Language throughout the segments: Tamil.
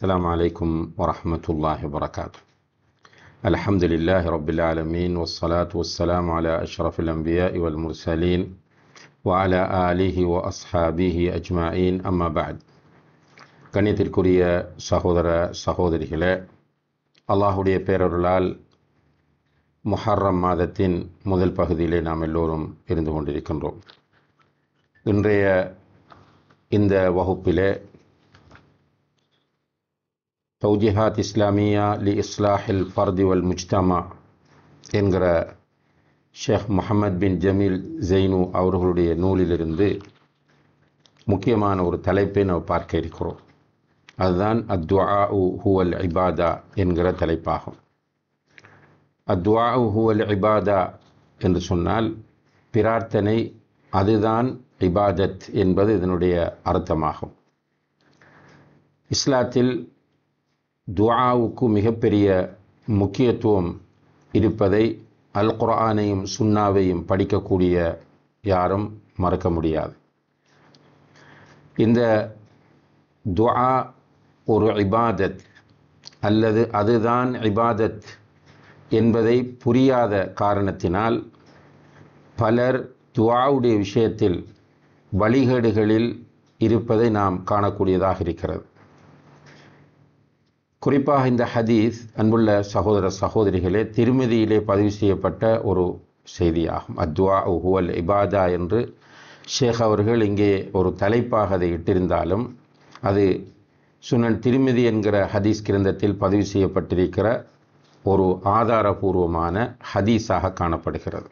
السلام عليكم ورحمة الله وبركاته. الحمد لله رب العالمين والصلاة والسلام على أشرف الأنبياء والمرسلين وعلى آله وأصحابه أجمعين أما بعد. கண்ணியத்திற்குரிய சகோதர சகோதரிகளே, அல்லாஹுடைய பேரருளால் முஹர்ரம் மாதத்தின் முதல் பகுதியிலே நாம் எல்லோரும் இருந்து கொண்டிருக்கின்றோம். இன்றைய இந்த வகுப்பிலே தௌஜிஹாத் இஸ்லாமியா லி இஸ்லாஹில் ஃபர்தி வல் முஜ்தமா என்கிற ஷேக் முஹம்மத் பின் ஜமீல் ஜெய்னு அவர்களுடைய நூலிலிருந்து முக்கியமான ஒரு தலைப்பை நாம் பார்க்க இருக்கிறோம். அதுதான் அத்வாஉ ஹுவல் இபாதா என்கிற தலைப்பாகும். அத்வாஉ ஹுவல் இபாதா என்று சொன்னால் பிரார்த்தனை அதுதான் இபாதத் என்பது இதனுடைய அர்த்தமாகும். இஸ்லாத்தில் துஆவுக்கு மிகப்பெரிய முக்கியத்துவம் இருப்பதை அல் குர்ஆனையும் சுன்னாவையும் படிக்கக்கூடிய யாரும் மறக்க முடியாது. இந்த துஆ ஒரு இபாதத் அல்லது அதுதான் இபாதத் என்பதை புரியாத காரணத்தினால் பலர் துஆவுடைய விஷயத்தில் வழிகேடுகளில் இருப்பதை நாம் காணக்கூடியதாக இருக்கிறது. குறிப்பாக இந்த ஹதீஸ், அன்புள்ள சகோதர சகோதரிகளே, திருமதியிலே பதிவு செய்யப்பட்ட ஒரு செய்தியாகும். அத்வாஉ ஹுவல் இபாதா என்று ஷேக் அவர்கள் இங்கே ஒரு தலைப்பாக அதை இட்டிருந்தாலும் அது சுனன் திருமதி என்கிற ஹதீஸ் கிரந்தத்தில் பதிவு செய்யப்பட்டிருக்கிற ஒரு ஆதாரபூர்வமான ஹதீஸாக காணப்படுகிறது.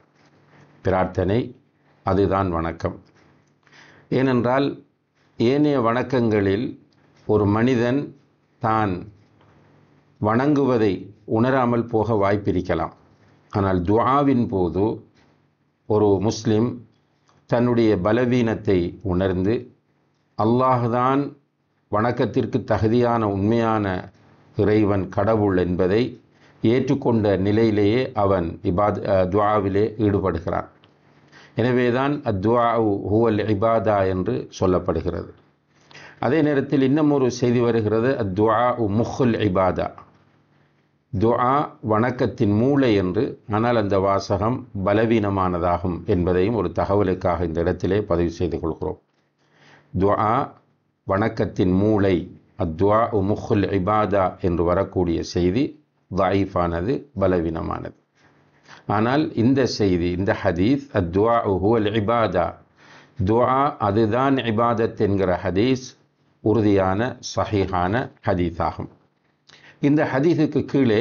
பிரார்த்தனை அதுதான் வணக்கம். ஏனென்றால் ஏனைய வணக்கங்களில் ஒரு மனிதன் தான் வணங்குவதை உணராமல் போக வாய்ப்பிருக்கலாம். ஆனால் துஆவின் போது ஒரு முஸ்லிம் தன்னுடைய பலவீனத்தை உணர்ந்து அல்லாஹ்தான் வணக்கத்திற்கு தகுதியான உண்மையான இறைவன் கடவுள் என்பதை ஏற்றுக்கொண்ட நிலையிலேயே அவன் துஆவிலே ஈடுபடுகிறான். எனவேதான் அத்வாஉ ஹுவல் இபாதா என்று சொல்லப்படுகிறது. அதே நேரத்தில் இன்னும் ஒரு செய்தி வருகிறது, அத்வாஉ முஹுல் இபாதா, துஆ வணக்கத்தின் மூளை என்று. ஆனால் அந்த வாசகம் பலவீனமானதாகும் என்பதையும் ஒரு தகவலுக்காக இந்த இடத்திலே பதிவு செய்து கொள்கிறோம். துஆ வணக்கத்தின் மூளை, அத்வாஉ முஹுல் இபாதா என்று வரக்கூடிய செய்தி தஈஃபானது, பலவீனமானது. ஆனால் இந்த செய்தி, இந்த ஹதீஸ் அத்வாஉ ஹுவல் இபாதா, துஆ அதுதான் இபாதத் என்கிற ஹதீஸ் உறுதியான சஹீஹான ஹதீஸாகும். இந்த ஹதீஸுக்கு கீழே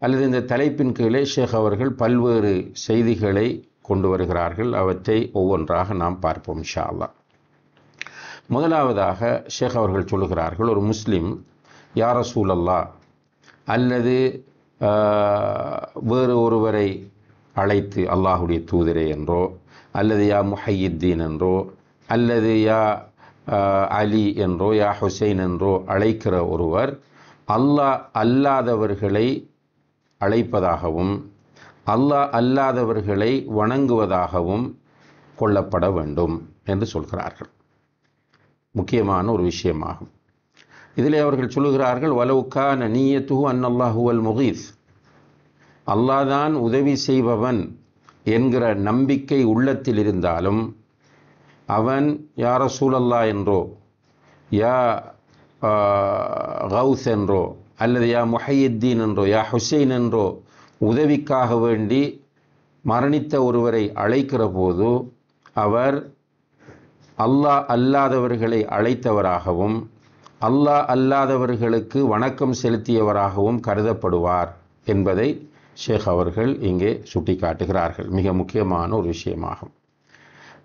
அல்லது இந்த தலைப்பின் கீழே ஷேக் அவர்கள் பல்வேறு செய்திகளை கொண்டு வருகிறார்கள். அவற்றை ஒவ்வொன்றாக நாம் பார்ப்போம் இன்ஷா அல்லாஹ். முதலாவதாக ஷேக் அவர்கள் சொல்லுகிறார்கள், ஒரு முஸ்லிம் யா ரசூலல்லாஹ் அல்லது வேறு ஒருவரை அழைத்து அல்லாஹுடைய தூதரே என்றோ அல்லது யா முஹையித்தீன் என்றோ அல்லது யா அலி என்றோ யா ஹுசைன் என்றோ அழைக்கிற ஒருவர் அல்லாஹ் அல்லாதவர்களை அழைப்பதாகவும் அல்லாஹ் அல்லாதவர்களை வணங்குவதாகவும் கொள்ளப்பட வேண்டும் என்று சொல்கிறார்கள். முக்கியமான ஒரு விஷயமாகும். இதிலே அவர்கள் சொல்லுகிறார்கள், வலவுக்கான நீயத்துஹு அன்னல்லாஹு வல் முகீஸ், அல்லாஹ் தான் உதவி செய்பவன் என்கிற நம்பிக்கை உள்ளத்தில் இருந்தாலும் அவன் யா ரசூலல்லாஹ் என்றோ யா கௌஸ் என்றோ அல்லது யா முஹையித்தீன் என்றோ யா ஹுசைன் என்றோ உதவிக்காக வேண்டி மரணித்த ஒருவரை அழைக்கிற போது அவர் அல்லாஹ் அல்லாதவர்களை அழைத்தவராகவும் அல்லாஹ் அல்லாதவர்களுக்கு வணக்கம் செலுத்தியவராகவும் கருதப்படுவார் என்பதை ஷேக் அவர்கள் இங்கே சுட்டி காட்டுகிறார்கள். மிக முக்கியமான ஒரு விஷயமாகும்.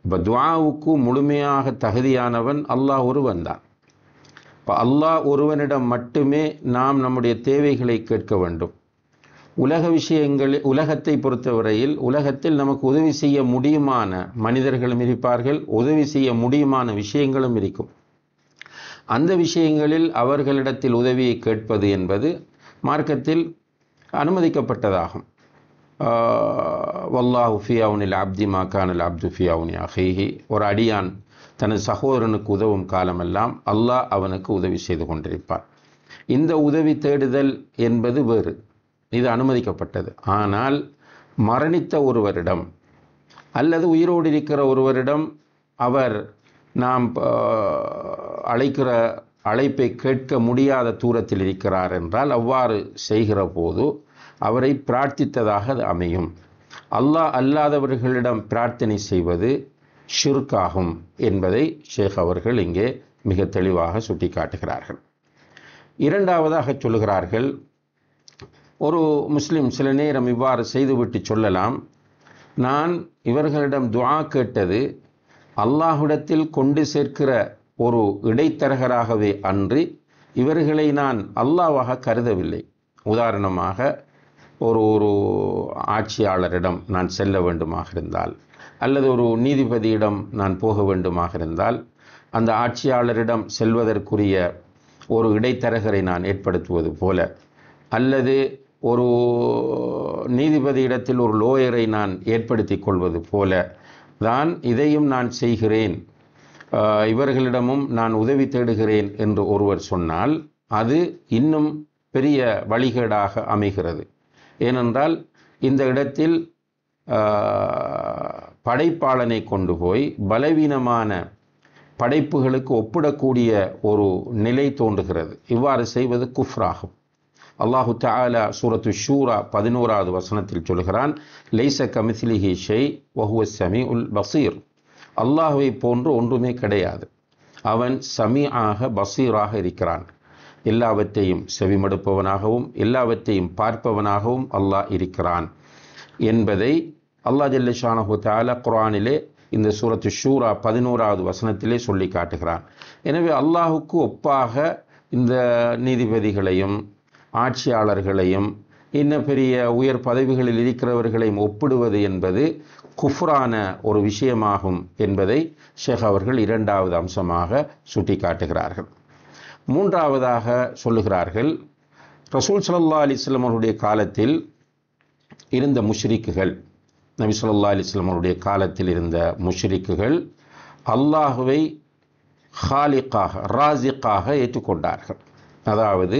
இப்போ துஆவுக்கு முழுமையாக தகுதியானவன் அல்லாஹ் ஒருவன் தான். இப்போ அல்லாஹ் ஒருவனிடம் மட்டுமே நாம் நம்முடைய தேவைகளை கேட்க வேண்டும். உலக விஷயங்களில், உலகத்தை பொறுத்தவரையில் உலகத்தில் நமக்கு உதவி செய்ய முடியுமான மனிதர்களும் இருப்பார்கள், உதவி செய்ய முடியுமான விஷயங்களும் இருக்கும். அந்த விஷயங்களில் அவர்களிடத்தில் உதவியை கேட்பது என்பது மார்க்கத்தில் அனுமதிக்கப்பட்டதாகும். வல்லாஹு ஃபி அவுனில் அப்தி மா கானல் அப்து ஃபி அவுனி அஹீஹி, ஒரு அடியான் தனது சகோதரனுக்கு உதவும் காலமெல்லாம் அல்லாஹ் அவனுக்கு உதவி செய்து கொண்டிருப்பார். இந்த உதவி தேடுதல் என்பது வேறு, இது அனுமதிக்கப்பட்டது. ஆனால் மரணித்த ஒருவரிடம் அல்லது உயிரோடு இருக்கிற ஒருவரிடம் அவர் நாம் அழைக்கிற அழைப்பை கேட்க முடியாத தூரத்தில் இருக்கிறார் என்றால் அவ்வாறு செய்கிற போது அவரை பிரார்த்தித்ததாக அது அமையும். அல்லாஹ் அல்லாதவர்களிடம் பிரார்த்தனை செய்வது ஷிர்காகும் என்பதை ஷேக் அவர்கள் இங்கே மிக தெளிவாக சுட்டி காட்டுகிறார்கள். இரண்டாவதாக சொல்லுகிறார்கள், ஒரு முஸ்லிம் சில நேரம் இவ்வாறு செய்துவிட்டு சொல்லலாம், நான் இவர்களிடம் துஆ கேட்டது அல்லாஹ்விடத்தில் கொண்டு சேர்க்கிற ஒரு இடைத்தரகராகவே அன்றி இவர்களை நான் அல்லாஹ்வாக கருதவில்லை. உதாரணமாக ஒரு ஆட்சியாளரிடம் நான் செல்ல வேண்டுமாக இருந்தால் அல்லது ஒரு நீதிபதியிடம் நான் போக வேண்டுமாக இருந்தால் அந்த ஆட்சியாளரிடம் செல்வதற்குரிய ஒரு இடைத்தரகரை நான் ஏற்படுத்துவது போல, அல்லது ஒரு நீதிபதியிடத்தில் ஒரு லோயரை நான் ஏற்படுத்தி கொள்வது போல தான் இதையும் நான் செய்கிறேன், இவர்களிடமும் நான் உதவி தேடுகிறேன் என்று ஒருவர் சொன்னால் அது இன்னும் பெரிய வழிகேடாக அமைகிறது. ஏனென்றால் இந்த இடத்தில் படைப்பாளனை கொண்டு போய் பலவீனமான படைப்புகளுக்கு ஒப்பிடக்கூடிய ஒரு நிலை தோன்றுகிறது. இவ்வாறு செய்வது குஃப்ராகும். அல்லாஹு தஆலா சூரத்து ஷூரா 11வது வசனத்தில் சொல்கிறான், லைஸ கமிஸ்லிஹி ஷை வஹுவஸ் ஸமீஉல் பஸீர். அல்லாஹ்வை போன்று ஒன்றுமே கிடையாது, அவன் சமீஆக பஸீராக இருக்கிறான். எல்லாவற்றையும் செவிமடுப்பவனாகவும் எல்லாவற்றையும் பார்ப்பவனாகவும் அல்லாஹ் இருக்கிறான் என்பதை அல்லாஹ் ஜல்ல ஷானஹு தஆலா குர்ஆனிலே இந்த சூரத்து ஷூரா 11வது வசனத்திலே சொல்லி காட்டுகிறான். எனவே அல்லாஹுக்கு ஒப்பாக இந்த நீதிபதிகளையும் ஆட்சியாளர்களையும் இன்ன பெரிய உயர் பதவிகளில் இருக்கிறவர்களையும் ஒப்பிடுவது என்பது குஃப்ரான ஒரு விஷயமாகும் என்பதை ஷேக் அவர்கள் இரண்டாவது அம்சமாக சுட்டி காட்டுகிறார்கள். மூன்றாவதாக சொல்லுகிறார்கள், ரசூல் ஸல்லல்லாஹு அலைஹி வஸல்லம் அவருடைய காலத்தில் இருந்த முஷ்ரிக்குகள், நபி ஸல்லல்லாஹு அலைஹி வஸல்லம் அவருடைய காலத்தில் இருந்த முஷ்ரிக்குகள் அல்லாஹுவை ஹாலிக்காக ராசிக்காக ஏற்றுக்கொண்டார்கள். அதாவது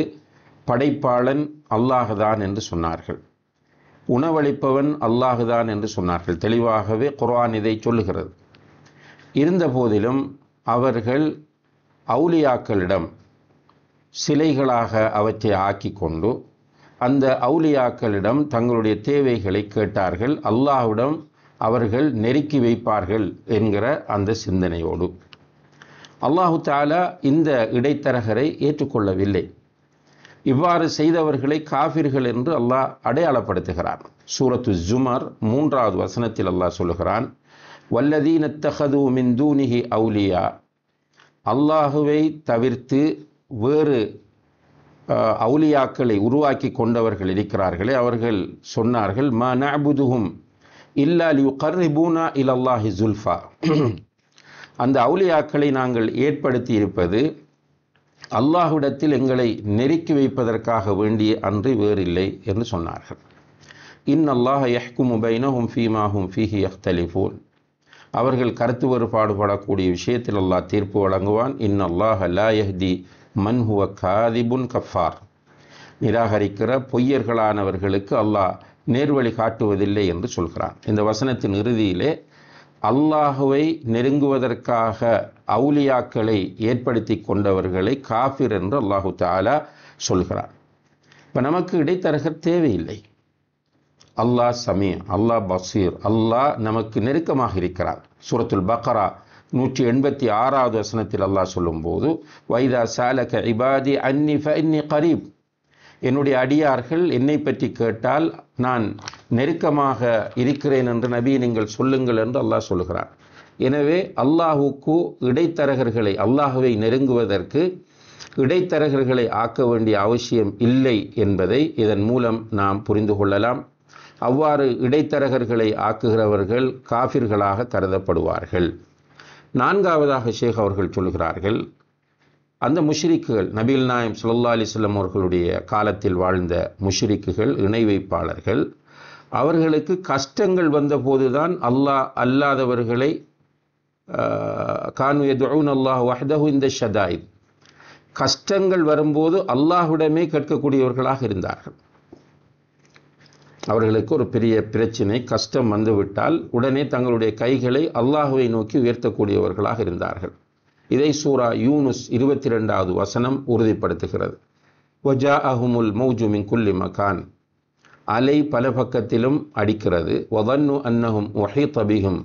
படைப்பாளன் அல்லாஹுதான் என்று சொன்னார்கள், உணவளிப்பவன் அல்லாஹுதான் என்று சொன்னார்கள். தெளிவாகவே குர்ஆன் இதை சொல்லுகிறது. இருந்த போதிலும் அவர்கள் அவுலியாக்களிடம் சிலைகளாக அவற்றை ஆக்கி கொண்டு அந்த அவுலியாக்களிடம் தங்களுடைய தேவைகளை கேட்டார்கள். அல்லாஹ்விடம் அவர்கள் நெருக்கி வைப்பார்கள் என்கிற அந்த சிந்தனையோடு அல்லாஹு தஆலா இந்த இடைத்தரகரை ஏற்றுக்கொள்ளவில்லை. இவ்வாறு செய்தவர்களை காஃபிர்கள் என்று அல்லாஹ் அடையாளப்படுத்துகிறான். சூரத்து ஜுமர் 3வது வசனத்தில் அல்லாஹ் சொல்லுகிறான், வல்லதீன தஹது மின் தூனிஹி அவுலியா. அல்லாஹுவை தவிர்த்து வேறு அவுலியாக்களை உருவாக்கி கொண்டவர்கள் இருக்கிறார்களே, அவர்கள் சொன்னார்கள், மா நஅபுதுஹும் இல்லா லியுகர்ரிபூனா இலல்லாஹி ஸுல்ஃபா. அந்த அவுலியாக்களை நாங்கள் ஏற்படுத்தி இருப்பது அல்லாஹ்விடத்தில் எங்களை நெருக்கி வைப்பதற்காக வேண்டிய அன்றி வேறில்லை என்று சொன்னார்கள். இன்னல்லாஹ யஹ்குமு பைனஹும் ஃபீமா ஹும் ஃபீஹி யஹ்தலிஃபூன். அவர்கள் கருத்து வேறுபாடுபடக்கூடிய விஷயத்தில் அல்லாஹ் தீர்ப்பு வழங்குவான். இன்னல்லாஹ லா யஹ்தி மன் ஹுவ காதிபுன் கஃபார். நிராகரிக்கிற பொய்யர்களானவர்களுக்கு அல்லாஹ் நேர்வழி காட்டுவதில்லை என்று சொல்கிறான். இந்த வசனத்தின் இறுதியிலே அல்லாஹுவை நெருங்குவதற்காக அவுலியாக்களை ஏற்படுத்தி கொண்டவர்களை காஃபிர் என்று அல்லாஹு தஆலா சொல்கிறான். இப்போ நமக்கு இடைத்தரகர் தேவையில்லை. அல்லாஹ் சமீ, அல்லாஹ் பசீர், அல்லாஹ் நமக்கு நெருக்கமாக இருக்கிறார். சூரத்துல் பக்ரா 186வது வசனத்தில் அல்லாஹ் சொல்லும்போது, வைதா சாலக இபாதி அன்னி ஃபஇன்னி கரீப். என்னுடைய அடியார்கள் என்னை பற்றி கேட்டால் நான் நெருக்கமாக இருக்கிறேன் என்று நபி நீங்கள் சொல்லுங்கள் என்று அல்லாஹ் சொல்கிறார். எனவே அல்லாஹுக்கு இடைத்தரகர்களை, அல்லாஹுவை நெருங்குவதற்கு இடைத்தரகர்களை ஆக்க வேண்டிய அவசியம் இல்லை என்பதை இதன் மூலம் நாம் புரிந்து கொள்ளலாம். அவ்வாறு இடைத்தரகர்களை ஆக்குகிறவர்கள் காஃபிர்களாக கருதப்படுவார்கள். நான்காவதாக ஷேக் அவர்கள் சொல்கிறார்கள், அந்த முஷ்ரிக்குகள், நபிகள் நாயம் ஸல்லல்லாஹு அலைஹி வஸல்லம் அவர்களுடைய காலத்தில் வாழ்ந்த முஷ்ரிக்குகள், இணை வைப்பாளர்கள், அவர்களுக்கு கஷ்டங்கள் வந்தபோதுதான் அல்லாஹ் அல்லாதவர்களை கானு யதுஊன அல்லாஹ் வஹ்தஹு இந்த ஷதாயித், கஷ்டங்கள் வரும்போது அல்லாஹ்விடமே கேட்கக்கூடியவர்களாக இருந்தார்கள். அவர்களுக்கு ஒரு பெரிய பிரச்சனை, கஷ்டம் வந்துவிட்டால் உடனே தங்களுடைய கைகளை அல்லாஹுவை நோக்கி உயர்த்தக்கூடியவர்களாக இருந்தார்கள். இதை சூரா யூனுஸ் 22வது வசனம் உறுதிப்படுத்துகிறது. வஜாஅஹுமுல் மௌஜு மின் குல்லி மகான், அலை பல பக்கத்திலும் அடிக்கிறது. வதன்னு அன்னஹும் உஹீத பிஹும்,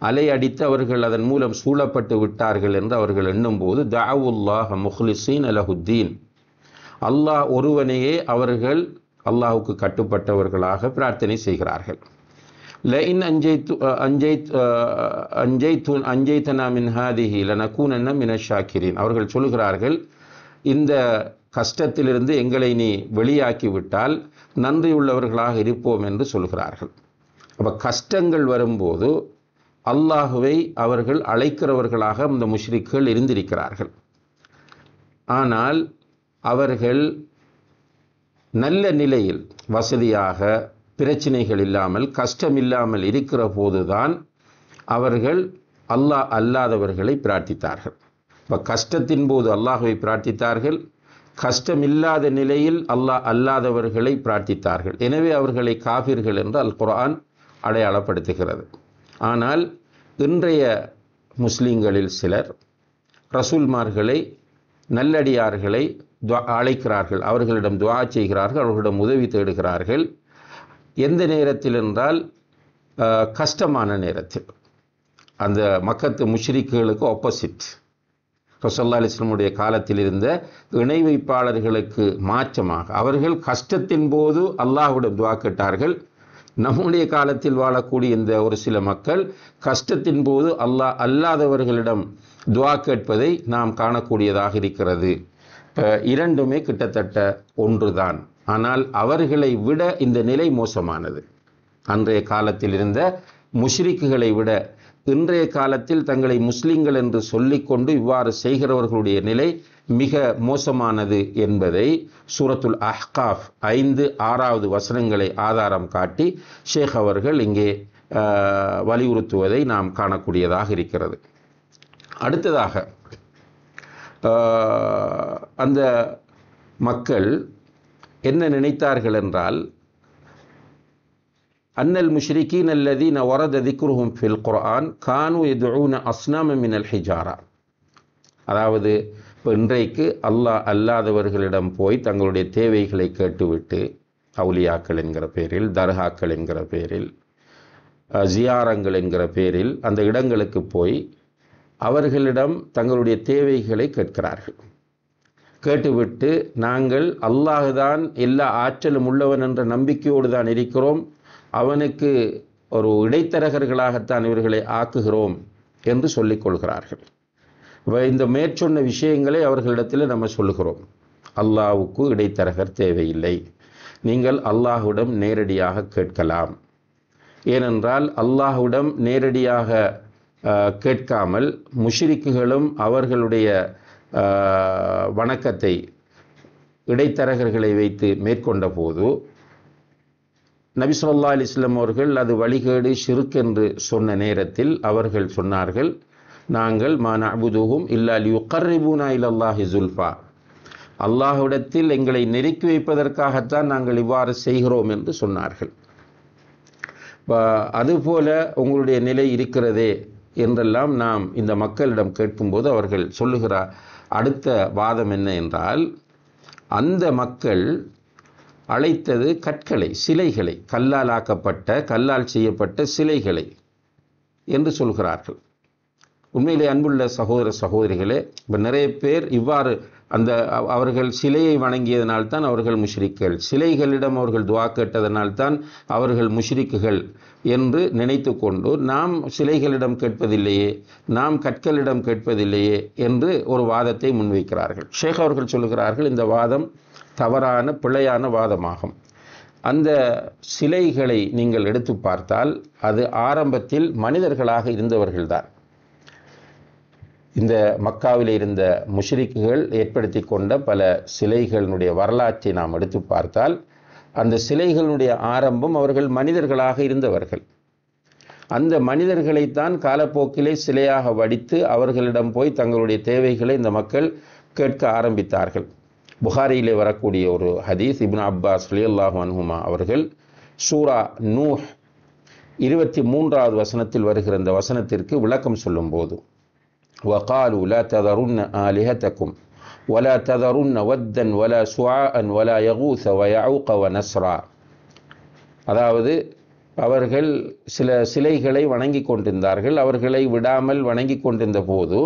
அலை அடித்து அவர்கள் அதன் மூலம் சூழப்பட்டு விட்டார்கள் என்று அவர்கள் எண்ணும்போது தஅவுல்லாஹ முஹ்லிஸீன லஹுத்தீன், அல்லாஹ் ஒருவனையே அவர்கள் அல்லாஹுக்கு கட்டுப்பட்டவர்களாக பிரார்த்தனை செய்கிறார்கள். லஇன் அஞ்சைத்தனா மின் ஹாதிஹி லனகூனன்ன மினஷ் ஷாக்கிரீன், அவர்கள் சொல்கிறார்கள் இந்த கஷ்டத்திலிருந்து எங்களை நீ வெளியாக்கிவிட்டால் நன்றியுள்ளவர்களாக இருப்போம் என்று சொல்கிறார்கள். அப்போ கஷ்டங்கள் வரும்போது அல்லாஹுவை அவர்கள் அழைக்கிறவர்களாக இந்த முஷ்ரிக்குகள் இருந்திருக்கிறார்கள். ஆனால் அவர்கள் நல்ல நிலையில் வசதியாக பிரச்சனைகள் இல்லாமல் கஷ்டம் இல்லாமல் இருக்கிற போதுதான் அவர்கள் அல்லாஹ் அல்லாதவர்களை பிரார்த்தித்தார்கள். இப்போ கஷ்டத்தின் போது அல்லாஹுவை பிரார்த்தித்தார்கள், கஷ்டம் இல்லாத நிலையில் அல்லாஹ் அல்லாதவர்களை பிரார்த்தித்தார்கள். எனவே அவர்களை காஃபிர்கள் என்று அல் குர்ஆன் அடையாளப்படுத்துகிறது. ஆனால் இன்றைய முஸ்லீம்களில் சிலர் ரசூல்மார்களை, நல்லடியார்களை அழைக்கிறார்கள், அவர்களிடம் துஆ செய்கிறார்கள், அவர்களிடம் உதவி தேடுகிறார்கள். எந்த நேரத்தில் என்றால் கஷ்டமான நேரத்தில். அந்த மக்கத்து முஷ்ரிக்குகளுக்கு ஆப்போசிட், ரசூலுல்லாஹி அலைஹி வஸல்லம் காலத்தில் இருந்த இணை வைப்பாளர்களுக்கு மாற்றமாக அவர்கள் கஷ்டத்தின் போது அல்லாஹ்விடம் துஆ கேட்டார்கள். நம்முடைய காலத்தில் வாழக்கூடிய இந்த ஒரு சில மக்கள் கஷ்டத்தின் போது அல்லாஹ் அல்லாதவர்களிடம் துஆ கேட்பதை நாம் காணக்கூடியதாக இருக்கிறது. இரண்டுமே கிட்டத்தட்ட ஒன்றுதான். ஆனால் அவர்களை விட இந்த நிலை மோசமானது. அன்றைய காலத்தில் இருந்த முஷ்ரிக்குகளை விட இன்றைய காலத்தில் தங்களை முஸ்லிம்கள் என்று சொல்லிக்கொண்டு இவ்வாறு செய்கிறவர்களுடைய நிலை மிக மோசமானது என்பதை சூரத்துல் அஹ்காஃப் 5-6வது வசனங்களை ஆதாரம் காட்டி ஷேக் அவர்கள் இங்கே வலியுறுத்துவதை நாம் காணக்கூடியதாக இருக்கிறது. அடுத்ததாக அந்த மக்கள் என்ன நினைத்தார்கள் என்றால், அன்னல் முஷ்ரிகீன் அல்லதீன வரத திக்ருஹும் ஃபில் குர்ஆன் கானு யதுஊன அஸ்னாம மினல் ஹிஜாரா, அதாவது இப்போ இன்றைக்கு அல்லாஹ் அல்லாதவர்களிடம் போய் தங்களுடைய தேவைகளை கேட்டுவிட்டு அவுலியாக்கள் என்கிற பேரில், தர்காக்கள் என்கிற பேரில், ஜியாரங்கள் என்கிற பேரில் அந்த இடங்களுக்கு போய் அவர்களிடம் தங்களுடைய தேவைகளை கேட்கிறார்கள். கேட்டுவிட்டு நாங்கள் அல்லாஹ்தான் எல்லா ஆற்றலும் உள்ளவன் என்ற நம்பிக்கையோடு தான் இருக்கிறோம், அவனுக்கு ஒரு இடைத்தரகர்களாகத்தான் இவர்களை ஆக்குகிறோம் என்று சொல்லிக் கொள்கிறார்கள். இந்த மேற்சொன்ன விஷயங்களை அவர்களிடத்தில் நம்ம சொல்லுகிறோம். அல்லாஹ்வுக்கு இடைத்தரகர் தேவையில்லை, நீங்கள் அல்லாஹ்விடம் நேரடியாக கேட்கலாம். ஏனென்றால் அல்லாஹ்விடம் நேரடியாக கேட்காமல் முஷ்ரிக்குகளும் அவர்களுடைய வணக்கத்தை இடைத்தரகர்களை வைத்து மேற்கொண்ட போது நபி ஸல்லல்லாஹு அலைஹி வஸல்லம் அவர்கள் அது வழிகேடு ஷிர்க் என்று சொன்ன நேரத்தில் அவர்கள் சொன்னார்கள், நாங்கள் மா நஅபுதுஹும் இல்லா லியுகர்ரிபூனா இலல்லாஹி ஸுல்ஃபா, அல்லாஹ்விடத்தில் எங்களை நெருக்கி வைப்பதற்காகத்தான் நாங்கள் இவ்வாறு செய்கிறோம் என்று சொன்னார்கள். அதுபோல உங்களுடைய நிலை இருக்கிறதே என்றெல்லாம் நாம் இந்த மக்களிடம் கேட்கும்போது அவர்கள் சொல்லுகிற அடுத்த வாதம் என்ன என்றால், அந்த மக்கள் அழைத்தது கற்களை, சிலைகளை, கல்லால் ஆக்கப்பட்ட, கல்லால் செய்யப்பட்ட சிலைகளை என்று சொல்கிறார்கள். உண்மையிலே அன்புள்ள சகோதர சகோதரிகளே, இப்போ நிறைய பேர் இவ்வாறு அந்த அவர்கள் சிலையை வணங்கியதனால்தான் அவர்கள் முஷ்ரிக்குகள், சிலைகளிடம் அவர்கள் துஆ கேட்டதனால்தான் அவர்கள் முஷ்ரிக்குகள் என்று நினைத்து கொண்டு நாம் சிலைகளிடம் கேட்பதில்லையே, நாம் கற்களிடம் கேட்பதில்லையே என்று ஒரு வாதத்தை முன்வைக்கிறார்கள். ஷேக் அவர்கள் சொல்லுகிறார்கள், இந்த வாதம் தவறான பிழையான வாதமாகும். அந்த சிலைகளை நீங்கள் எடுத்து பார்த்தால் அது ஆரம்பத்தில் மனிதர்களாக இருந்தவர்கள்தான். இந்த மக்காவில் இருந்த முஷ்ரிக்குகள் ஏற்படுத்தி கொண்ட பல சிலைகளினுடைய வரலாற்றை நாம் எடுத்து பார்த்தால் அந்த சிலைகளுடைய ஆரம்பம் அவர்கள் மனிதர்களாக இருந்தவர்கள். அந்த மனிதர்களைத்தான் காலப்போக்கிலே சிலையாக வடித்து அவர்களிடம் போய் தங்களுடைய தேவைகளை இந்த மக்கள் கேட்க ஆரம்பித்தார்கள். புகாரியிலே வரக்கூடிய ஒரு ஹதீஸ், இப்னு அப்பாஸ் ரலியல்லாஹு அன்ஹுமா அவர்கள் சூரா நூஹ் 23வது வசனத்தில் வருகிற இந்த வசனத்திற்கு விளக்கம் சொல்லும்போது, وَقَالُوا لَا تَذَرُنَّ آلِهَتَكُمْ وَلَا تَذَرُنَّ وَدًّا وَلَا سُوَاعًا وَلَا يَغُوثَ وَيَعُوقَ وَنَسْرًا. அதாவது அவர்கள் சில சிலைகளை வணங்கி கொண்டிருந்தார்கள். அவர்களை விடாமல் வணங்கி கொண்டிருந்த போது,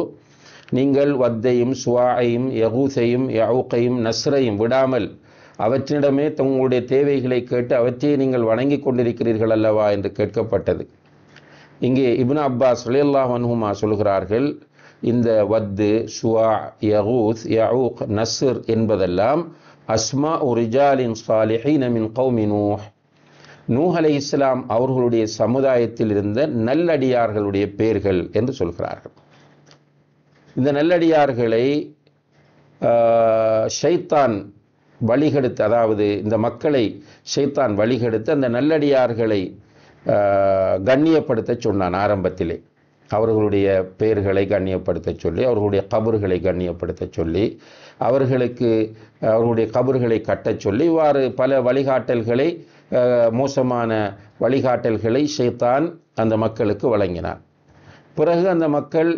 நீங்கள் வத்தையும் சுவாயையும் யகூசையும் யவுக்கையும் நஸ்ரையும் விடாமல் அவற்றிடமே தங்களுடைய தேவைகளை கேட்டு அவற்றையே நீங்கள் வணங்கி கொண்டிருக்கிறீர்கள் அல்லவா என்று கேட்கப்பட்டது. இங்கே இப்னு அப்பாஸ் ரலியல்லாஹு அன்ஹுமா சொல்கிறார்கள், இந்த வத்து, சுவா, யகூஸ், யவுக், நஸ்ர் என்பதெல்லாம் அஸ்மா ரிஜாலின் சாலிஹீன மின் கௌமி நூஹ், நூஹ் அலைஹிஸ்ஸலாம் அவர்களுடைய சமுதாயத்தில் இருந்த நல்லடியார்களுடைய பெயர்கள் என்று சொல்கிறார்கள். இந்த நல்லடியார்களை ஷைத்தான் வழிகெடுத்து, அதாவது இந்த மக்களை ஷைத்தான் வழிகெடுத்து அந்த நல்லடியார்களை கண்ணியப்படுத்த சொன்னான். ஆரம்பத்திலே அவர்களுடைய பெயர்களை கண்ணியப்படுத்த சொல்லி, அவர்களுடைய கபர்களை கண்ணியப்படுத்த சொல்லி, அவர்களுடைய கபர்களை கட்டச் சொல்லி, இவ்வாறு பல வழிகாட்டல்களை, மோசமான வழிகாட்டல்களை ஷைத்தான் அந்த மக்களுக்கு வழங்கினார். பிறகு அந்த மக்கள்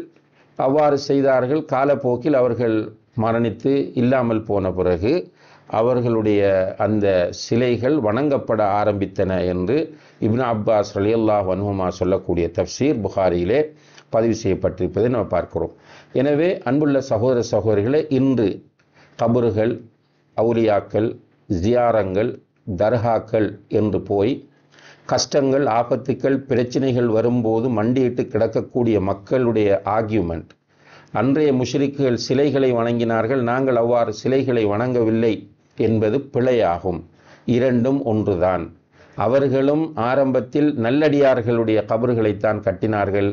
அவ்வாறு செய்தார்கள். காலப்போக்கில் அவர்கள் மரணித்து இல்லாமல் போன பிறகு அவர்களுடைய அந்த சிலைகள் வணங்கப்பட ஆரம்பித்தன என்று இப்னு அப்பாஸ் ரலியல்லாஹு அன்ஹுமா சொல்லக்கூடிய தஃப்சீர் புகாரியிலே பதிவு செய்யப்பட்டிருப்பதை நாம் பார்க்கிறோம். எனவே அன்புள்ள சகோதர சகோதரிகளே, இன்று கபறுகள், அவுலியாக்கள், ஜியாரங்கள், தர்காக்கள் என்று போய் கஷ்டங்கள், ஆபத்துக்கள், பிரச்சனைகள் வரும்போது மண்டியிட்டு கிடக்கக்கூடிய மக்களுடைய ஆர்கியூமெண்ட், அன்றைய முஷ்ரிக்குகள் சிலைகளை வணங்கினார்கள், நாங்கள் அவ்வாறு சிலைகளை வணங்கவில்லை என்பது பிழையாகும். இரண்டும் ஒன்றுதான். அவர்களும் ஆரம்பத்தில் நல்லடியார்களுடைய கபறுகளைத்தான் கட்டினார்கள்.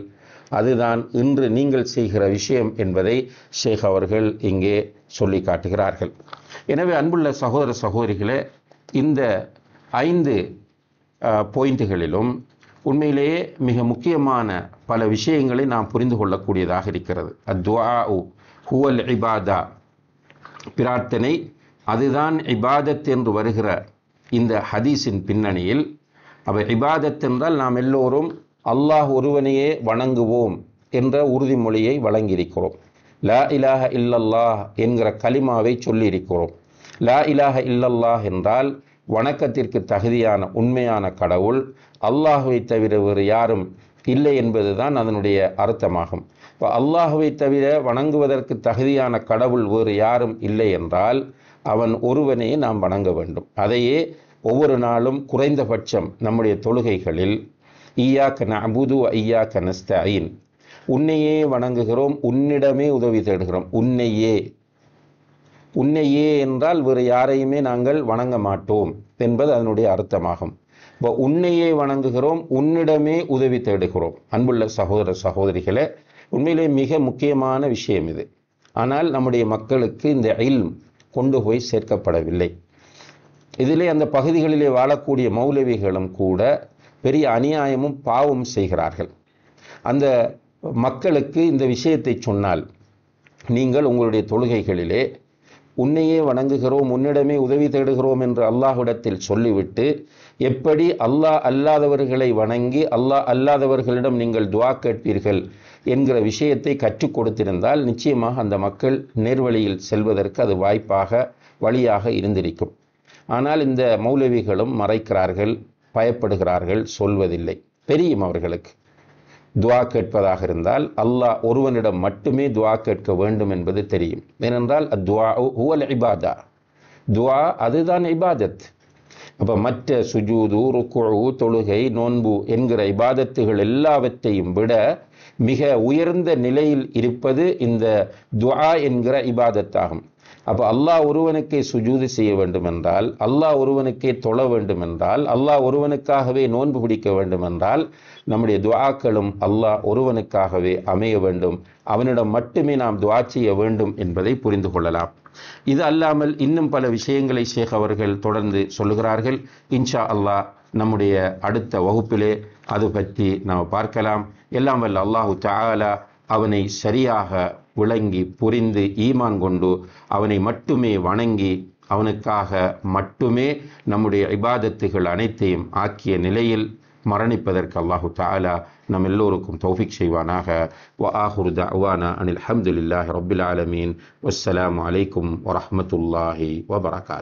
அதுதான் இன்று நீங்கள் செய்கிற விஷயம் என்பதை ஷேக் அவர்கள் இங்கே சொல்லி காட்டுகிறார்கள். எனவே அன்புள்ள சகோதர சகோதரிகளே, இந்த 5 பாயிண்ட்டுகளிலும் உண்மையிலேயே மிக முக்கியமான பல விஷயங்களை நாம் புரிந்து கொள்ளக்கூடியதாக இருக்கிறது. அத்வாஉ ஹுவல் இபாதா, பிரார்த்தனை அதுதான் இபாதத் என்று வருகிற இந்த ஹதீஸின் பின்னணியில், இபாதத் என்றால் நாம் எல்லோரும் அல்லாஹ் ஒருவனையே வணங்குவோம் என்ற உறுதிமொழியை வழங்கியிருக்கிறோம். லா இலாஹ இல்லல்லாஹ் என்கிற கலிமாவை சொல்லியிருக்கிறோம். லா இலாஹ இல்லல்லாஹ் என்றால் வணக்கத்திற்கு தகுதியான உண்மையான கடவுள் அல்லாஹுவை தவிர வேறு யாரும் இல்லை என்பதுதான் அதனுடைய அர்த்தமாகும். இப்போ அல்லாஹுவை தவிர வணங்குவதற்கு தகுதியான கடவுள் வேறு யாரும் இல்லை என்றால் அவன் ஒருவனையே நாம் வணங்க வேண்டும். அதையே ஒவ்வொரு நாளும் குறைந்தபட்சம் நம்முடைய தொழுகைகளில் ஈயாக்க நஅபுது வ ஈயாக்க நஸ்தஈன், உன்னையே வணங்குகிறோம், உன்னிடமே உதவி தேடுகிறோம். உன்னையே என்றால் வேறு யாரையுமே நாங்கள் வணங்க மாட்டோம் என்பது அதனுடைய அர்த்தமாகும். இப்போ உன்னையே வணங்குகிறோம், உன்னிடமே உதவி தேடுகிறோம். அன்புள்ள சகோதர சகோதரிகளே, உண்மையிலே மிக முக்கியமான விஷயம் இது. ஆனால் நம்முடைய மக்களுக்கு இந்த இல்ம் கொண்டு போய் சேர்க்கப்படவில்லை. இதிலே அந்த பகுதிகளிலே வாழக்கூடிய மௌலவிகளும் கூட பெரிய அநியாயமும் பாவமும் செய்கிறார்கள். அந்த மக்களுக்கு இந்த விஷயத்தை சொன்னால், நீங்கள் உங்களுடைய தொழுகைகளிலே உன்னையே வணங்குகிறோம், உன்னிடமே உதவி தேடுகிறோம் என்று அல்லாஹ்விடத்தில் சொல்லிவிட்டு, எப்படி அல்லாஹ் அல்லாதவர்களை வணங்கி அல்லாஹ் அல்லாதவர்களிடம் நீங்கள் துஆ கேட்பீர்கள் என்கிற விஷயத்தை கற்றுக் கொடுத்திருந்தால் நிச்சயமாக அந்த மக்கள் நேர்வழியில் செல்வதற்கு அது வழியாக இருந்திருக்கும். ஆனால் இந்த மௌலவிகளும் மறைக்கிறார்கள், பயப்படுகிறார்கள், சொல்வதில்லை. தெரியும் அவர்களுக்கு துஆ கேட்பதாக இருந்தால் அல்லாஹ் ஒருவனிடம் மட்டுமே துஆ கேட்க வேண்டும் என்பது தெரியும். ஏனென்றால் அத்வாஉ ஹுவல் இபாதா, துஆ அதுதான் இபாதத். அப்போ மற்ற சுஜூது, ருக்குஉ, தொழுகை, நோன்பு என்கிற இபாதத்துகள் எல்லாவற்றையும் விட மிக உயர்ந்த நிலையில் இருப்பது இந்த துஆ என்கிற இபாதத்தாகும். அப்போ அல்லாஹ் ஒருவனுக்கே சுஜூது செய்ய வேண்டும் என்றால், அல்லாஹ் ஒருவனுக்கே தொழ வேண்டும் என்றால், அல்லாஹ் ஒருவனுக்காகவே நோன்பு பிடிக்க வேண்டும் என்றால், நம்முடைய துஆக்களும் அல்லாஹ் ஒருவனுக்காகவே அமைய வேண்டும், அவனிடம் மட்டுமே நாம் துஆ செய்ய வேண்டும் என்பதை புரிந்து கொள்ளலாம். இது அல்லாமல் இன்னும் பல விஷயங்களை ஷேக் அவர்கள் தொடர்ந்து சொல்லுகிறார்கள். இன்ஷா அல்லாஹ் நம்முடைய அடுத்த வகுப்பிலே அது பற்றி நாம் பார்க்கலாம். எல்லாம் வல்ல அல்லாஹு தஆலா அவனை சரியாக விளங்கி புரிந்து ஈமான் கொண்டு அவனை மட்டுமே வணங்கி அவனுக்காக மட்டுமே நம்முடைய இபாதத்துகள் அனைத்தையும் ஆக்கிய நிலையில் மரணிப்பதற்கு அல்லாஹு தஆலா நம் எல்லோருக்கும் தௌஃபீக் செய்வானாக. வ ஆஹிரு தஅவானா அனில் ஹம்துலில்லாஹி ரப்பில் ஆலமீன். வஸ்ஸலாமு அலைக்கும் வரஹ்மத்துல்லாஹி வபரகாத்துஹு.